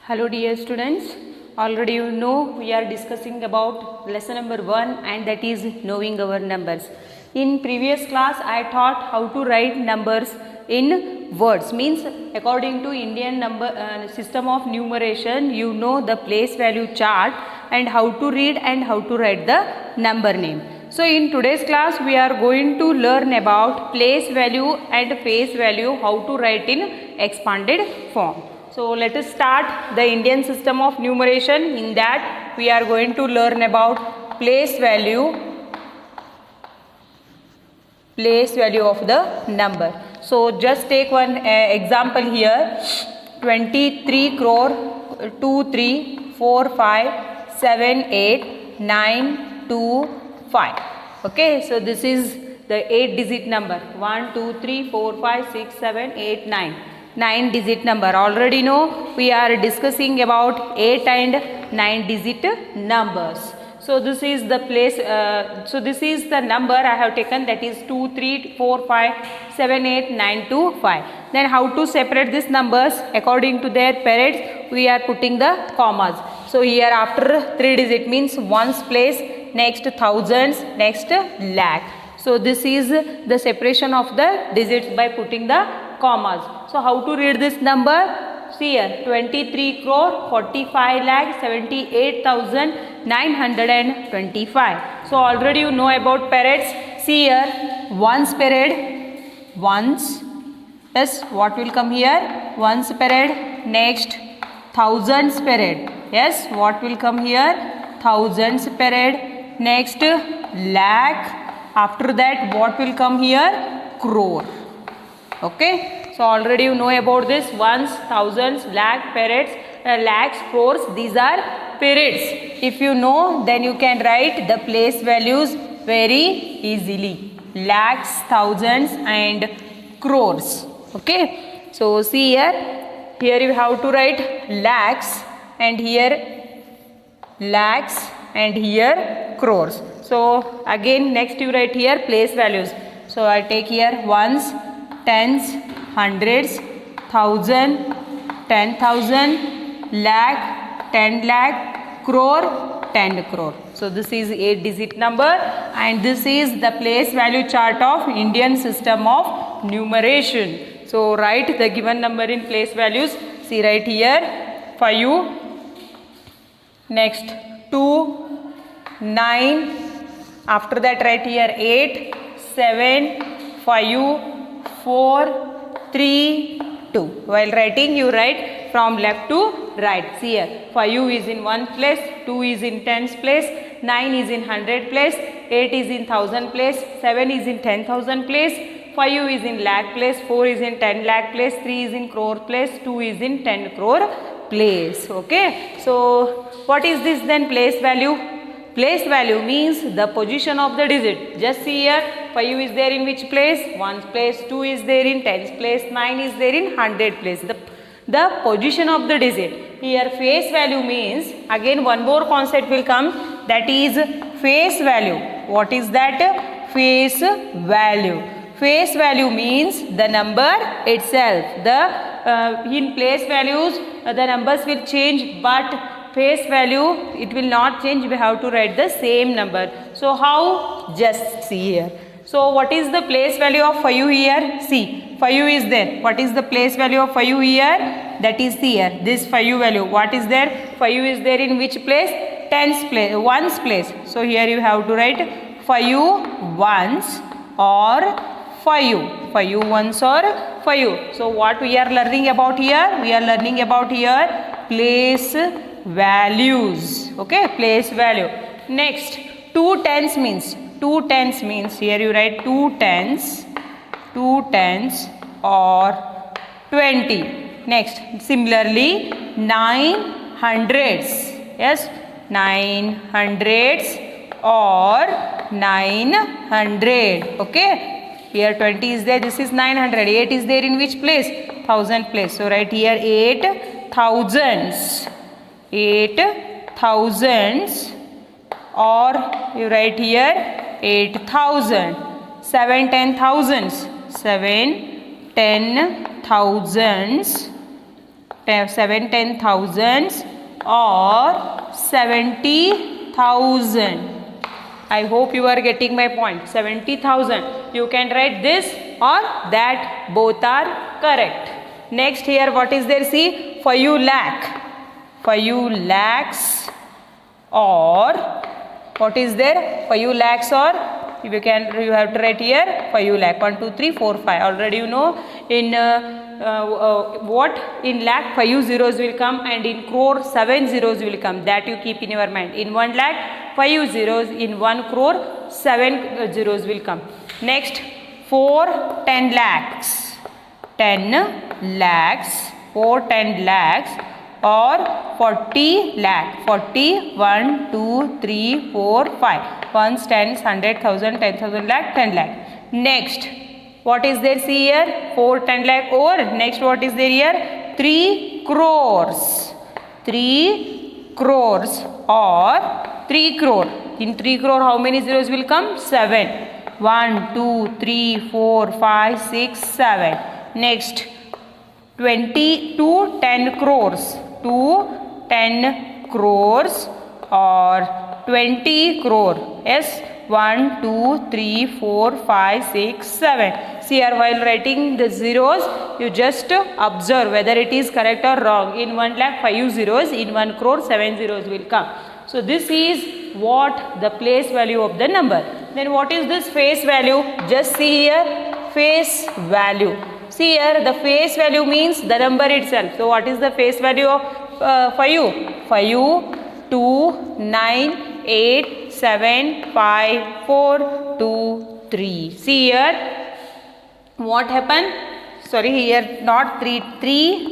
Hello dear students, already you know we are discussing about lesson number 1 and that is knowing our numbers. In previous class I taught how to write numbers in words, means according to Indian number system of numeration you know the place value chart and how to read and how to write the number name. So in today's class we are going to learn about place value and face value, how to write in expanded form. So let us start the Indian system of numeration. In that we are going to learn about place value of the number. So just take one example here, 23 crore 2 3 4 5 7 8 9 2 5. Okay, so this is the 8-digit number, 1 2 3 4 5 6 7 8 9. 9-digit number. Already know we are discussing about 8 and 9-digit numbers. So this is the place, so this is the number I have taken, that is 2 3 4 5 7 8 9 2 5. Then how to separate these numbers according to their parents, we are putting the commas. So here after 3-digit means ones place, next thousands, next lakh. So this is the separation of the digits by putting the commas. So how to read this number? See here, 23 crore 45 lakh 78,925. So already you know about parrots. See here, ones parrot, ones, yes, what will come here? Ones parrot. Next thousands parrot, yes, what will come here? Thousands parrot. Next lakh. After that what will come here? Crore. Okay, so already you know about this, ones, thousands, lakh, parrots, lakhs, crores, these are parrots. If you know, then you can write the place values very easily, lakhs, thousands and crores. Okay, so see here you have to write lakhs and here lakhs and here crores. So again next you write here place values. So I take here ones, tens, hundreds, thousand, 10,000, lakh, 10 lakh, crore, 10 crore. So this is 8-digit number and this is the place value chart of Indian system of numeration. So write the given number in place values. See right here, 5, next 2, 9, after that write here 8, 7, 5, 4, 3, 2. While writing you write from left to right. See here, 5 is in 1 place, 2 is in 10s place, 9 is in 100 place, 8 is in 1000 place, 7 is in 10,000 place, 5 is in lakh place, 4 is in 10 lakh place, 3 is in crore place, 2 is in 10 crore place. Okay, so what is this then place value? Place value means the position of the digit. Just see here, 5 is there in which place? 1's place, 2 is there in 10's place, 9 is there in 100 place. The position of the digit. Here face value means, again one more concept will come, that is face value. What is that? Face value. Face value means the number itself. In place values the numbers will change, but face value it will not change, we have to write the same number. So how? Just see here. So what is the place value of 5 here? See, 5 is there. What is the place value of 5 here? That is here, this 5 value. What is there? 5 is there in which place? 10's place, 1's place. So here you have to write 5 ones or 5 ones or 5. So what we are learning about here? We are learning about here place values. Okay, place value. Next 2 tens means here you write 2 tens or 20. Next similarly 9 hundreds, yes, 9 hundreds or 900. Okay, here 20 is there, this is 900. 8 is there in which place? 1000 place. So write here 8 thousands, 8 thousands, or you write here 8,000. 7 10,000s, 7 10,000s, 7 10,000s or 70,000. I hope you are getting my point. 70,000. You can write this or that, both are correct. Next here what is there? See, 5 lakh. 5 lakhs or what is there? 5 lakhs or you have to write here 5 lakh. 1 2 3 4 5. Already you know in what in lakh 5 zeros will come and in crore 7 zeros will come. That you keep in your mind. In 1 lakh 5 zeros, in 1 crore 7 zeros will come. Next 4 10 lakhs. 10 lakhs, 4 10 lakhs or 40 lakh. 40 1 2 3 4 5. Ones, tens, 100, 1000, 10,000 lakh, 10 lakh. Next what is there? See here 4 10 lakh or next what is there here? 3 crores. 3 crores or 3 crore. In 3 crore how many zeros will come? 7. 1 2 3 4 5 6 7. Next 20 to 10 crores. 2 10 crores or 20 crore. Yes, 1 2 3 4 5 6 7. See here, while writing the zeros you just observe whether it is correct or wrong. In 1 lakh 5 zeros, in 1 crore 7 zeros will come. So this is what the place value of the number. Then what is this face value? Just see here, face value. See here, the face value means the number itself. So what is the face value of 5? 5 2 9 8 7 5 4 2 3. See here, what happened? Sorry, here not 3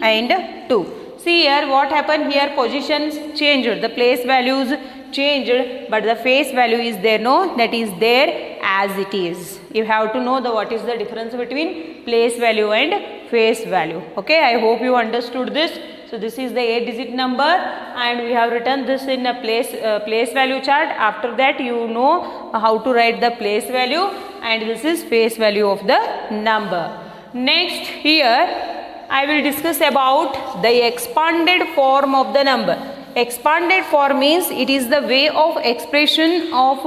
and 2. See here what happened here, positions changed, the place values changed, but the face value is there, no, that is there as it is. You have to know what is the difference between place value and face value. Okay, I hope you understood this. So this is the 8-digit number and we have written this in a place value chart. After that you know how to write the place value and this is face value of the number. Next here I will discuss about the expanded form of the number. Expanded form means it is the way of expression of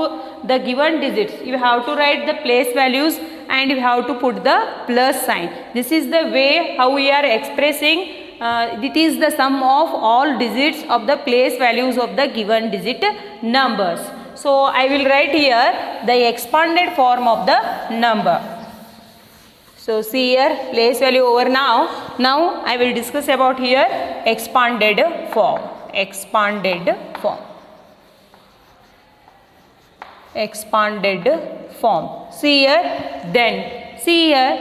the given digits. You have to write the place values and you have to put the plus sign. This is the way how we are expressing. It is the sum of all digits of the place values of the given digit numbers. So I will write here the expanded form of the number. So see here, place value over now. Now I will discuss about here expanded form. Expanded form. Expanded form. See here, then see here,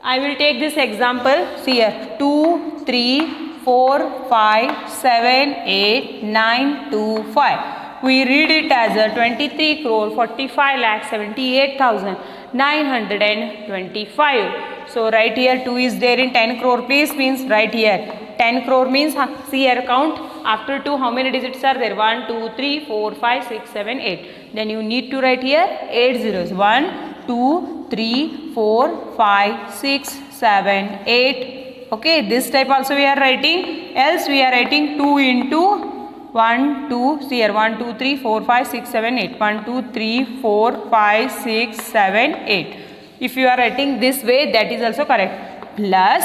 I will take this example. See here, 2 3 4 5 7 8 9 2 5. We read it as a 23 crore 45 lakh 78,925. So right here 2 is there in 10 crore place means right here 10 crore means see here count after 2 how many digits are there? 1 2 3 4 5 6 7 8. Then you need to write here 8 zeros. 1 2 3 4 5 6 7 8. Okay, this type also we are writing, else we are writing 2 into 1 2, see here 1 2 3 4 5 6 7 8. 1 2 3 4 5 6 7 8. If you are writing this way, that is also correct. Plus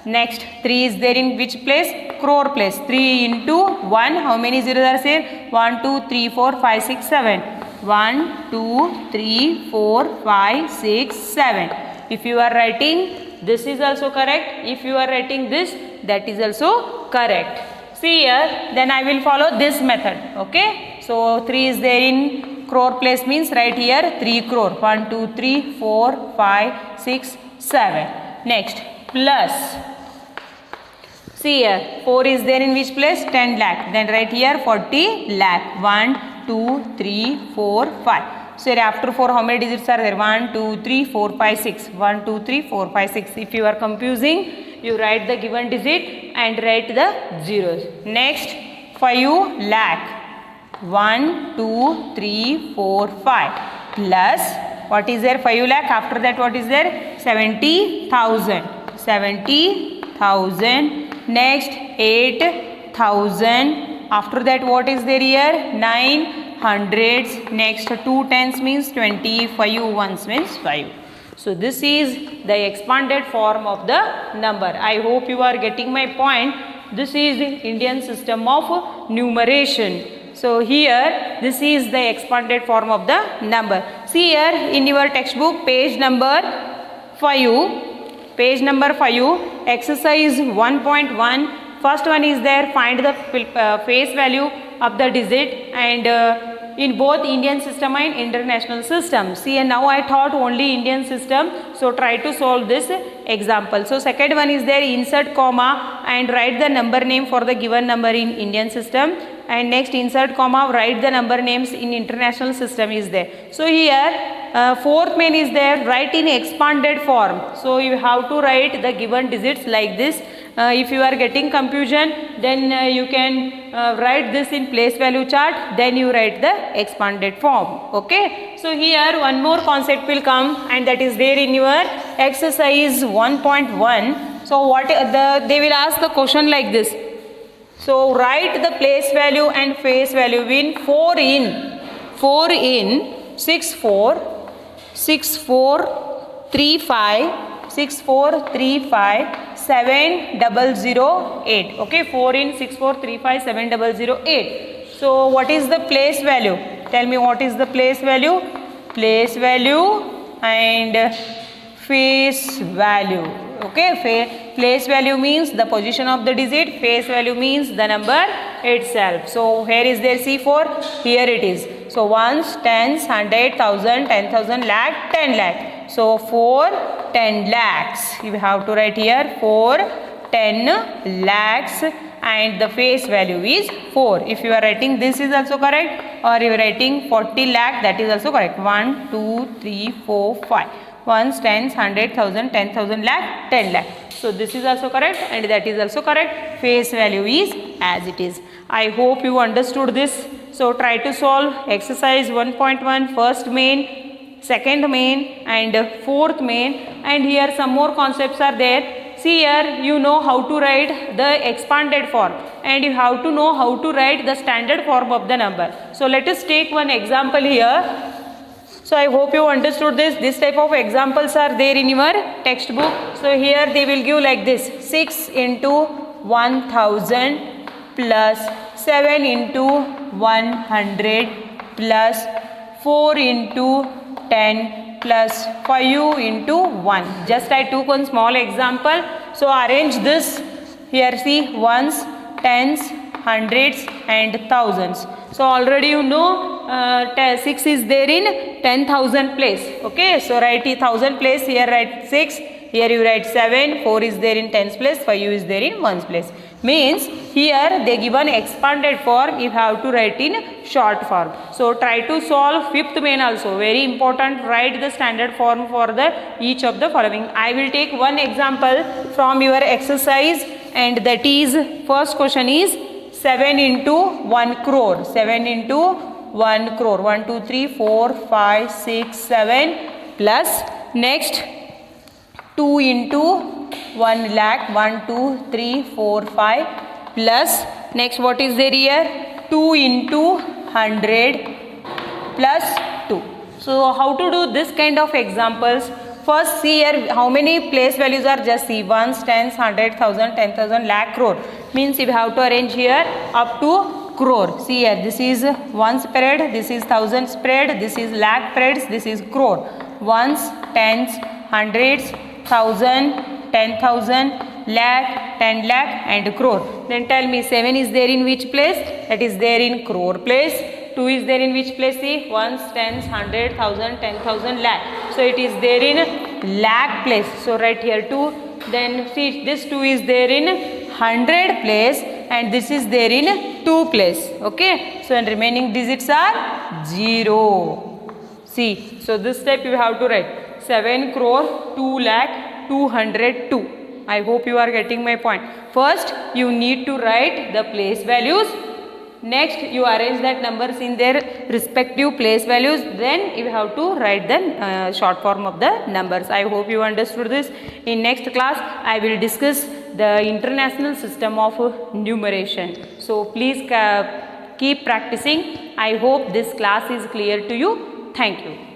next 3 is there in which place? Crore place. 3 into 1 how many zeros are there? 1 2 3 4 5 6 7. 1 2 3 4 5 6 7. If you are writing this is also correct. If you are writing this, that is also correct. See here, then I will follow this method. Okay, so 3 is there in crore place means right here 3 crore. 1 2 3 4 5 6 7. Next plus, see here 4 is there in which place? 10 lakh. Then right here 40 lakh. 1 2 3 4 5. So after 4 how many digits are there? 1 2 3 4 5 6. 1 2 3 4 5 6. If you are confusing, you write the given digit and write the zeros. Next 5 lakh. 1 2 3 4 5 plus what is there? 5 lakh. After that what is there? 70,000. 70,000 Next 8,000. After that what is there here? 9 hundreds. Next 2 tens means 20. 5 ones means 5. So this is the expanded form of the number. I hope you are getting my point. This is the Indian system of numeration. So here this is the expanded form of the number. See here in your textbook page number 5, exercise 1.1. First one is there, find the face value of the digit and in both Indian system and international system. See, and now I taught only Indian system, so try to solve this example. So second one is there, insert comma and write the number name for the given number in Indian system, and next insert comma, write the number names in international system is there. So here fourth main is there, write in expanded form. So you have to write the given digits like this. If you are getting confusion, then you can write this in place value chart, then you write the expanded form. Okay. So here one more concept will come, and that is there in your exercise 1.1. So what they will ask the question like this. So write the place value and face value in 4 in 643570008. Okay, 4 in 643570008. So what is the place value? Tell me what is the place value? Place value and face value. Okay, place value means the position of the digit, face value means the number itself. So here is there C4, here it is. So ones, tens, 100, 1000, 10,000, lakh, 10 lakh. So 4 10 lakhs. You have to write here 4 10 lakhs and the face value is 4. If you are writing this is also correct, or you are writing 40 lakh, that is also correct. 1 2 3 4 5. Ones, tens, 100, 1000, 10,000, lakh, 10 lakh. So this is also correct and that is also correct. Face value is as it is. I hope you understood this. So try to solve exercise 1.1, first main, second main and fourth main, and here some more concepts are there. See here, you know how to write the expanded form and you have to know how to write the standard form of the number. So let us take one example here. So I hope you understood this. This type of examples are there in your textbook. So here they will give like this: 6 into 1000 plus 7 into 100 plus 4 into 10 plus 5 into 1. Just I took one small example. So arrange this. Here see, ones, tens, hundreds and thousands. So already you know 6 is there in 10,000 place. Okay, so write 1000 place, here write 6, here you write 7, 4 is there in tens place, 5 is there in ones place. Means here they given expanded form, you have to write in short form. So try to solve fifth main also, very important, write the standard form for the each of the following. I will take one example from your exercise, and that is, first question is 7 into 1 crore. 7 into 1 crore. 1, 2, 3, 4, 5, 6, 7 plus next 2 into 1 lakh. 1, 2, 3, 4, 5 plus next what is there here? 2 into 100 plus 2. So how to do this kind of examples? First see here how many place values are, just see, ones, tens, 100, 1000, 10,000, lakh, crore. Means you have to arrange here up to crore. See here, this is ones spread, this is thousand spread, this is lakh spreads, this is crore. Ones, tens, hundreds, 1000, 10,000, lakh, 10 lakh and crore. Then tell me 7 is there in which place? That is there in crore place. 2 is there in which place? See, ones, tens, 100, 1000, 10,000, lakh. So it is there in lakh place. So write here 2. Then see, this 2 is there in 100 place and this is there in 2 place. Okay. So and remaining digits are 0. See, so this step you have to write 7 crore, 2 lakh, 202. I hope you are getting my point. First, you need to write the place values. Next, you arrange that numbers in their respective place values. Then you have to write the short form of the numbers. I hope you understood this. In next class, I will discuss the international system of numeration. So please keep practicing. I hope this class is clear to you. Thank you.